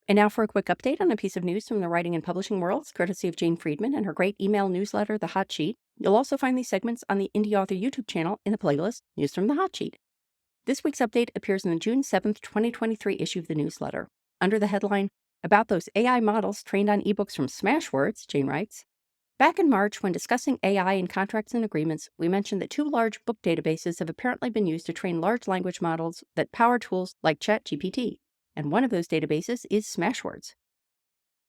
And now for a quick update on a piece of news from the writing and publishing worlds, courtesy of Jane Friedman and her great email newsletter, The Hot Sheet. You'll also find these segments on the Indie Author YouTube channel in the playlist News from the Hot Sheet. This week's update appears in the June 7th, 2023 issue of the newsletter. Under the headline, About Those AI Models Trained on Ebooks from Smashwords, Jane writes, Back in March, when discussing AI in contracts and agreements, we mentioned that two large book databases have apparently been used to train large language models that power tools like ChatGPT, and one of those databases is Smashwords.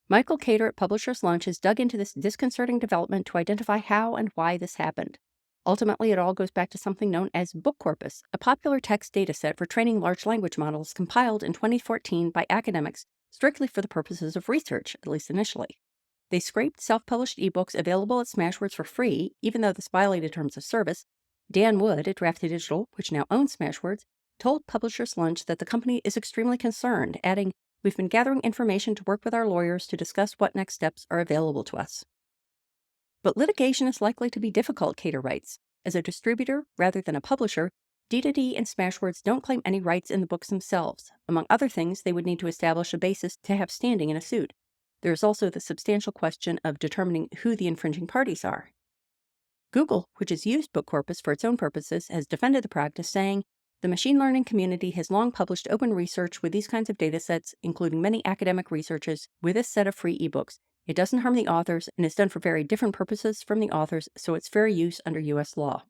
Michael Cater at Publishers Lunch has dug into this disconcerting development to identify how and why this happened. Ultimately, it all goes back to something known as book corpus, a popular text dataset for training large language models compiled in 2014 by academics strictly for the purposes of research, at least initially. They scraped self-published ebooks available at Smashwords for free, even though this violated terms of service. Dan Wood at Drafty Digital, which now owns Smashwords, told Publishers Lunch that the company is extremely concerned, adding, "We've been gathering information to work with our lawyers to discuss what next steps are available to us." But litigation is likely to be difficult, Cater writes. As a distributor, rather than a publisher, D2D and Smashwords don't claim any rights in the books themselves. Among other things, they would need to establish a basis to have standing in a suit. There is also the substantial question of determining who the infringing parties are. Google, which has used book corpus for its own purposes, has defended the practice, saying, "The machine learning community has long published open research with these kinds of datasets, including many academic researchers, with this set of free ebooks. It doesn't harm the authors and is done for very different purposes from the authors, so it's fair use under U.S. law."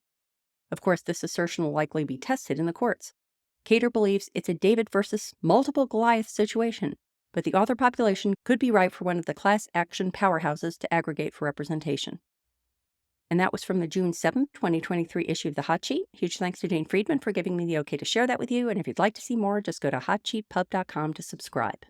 Of course, this assertion will likely be tested in the courts. Cater believes it's a David versus multiple Goliath situation, but the author population could be ripe for one of the class action powerhouses to aggregate for representation. And that was from the June 7th, 2023 issue of the Hot Sheet. Huge thanks to Jane Friedman for giving me the okay to share that with you. And if you'd like to see more, just go to hotsheetpub.com to subscribe.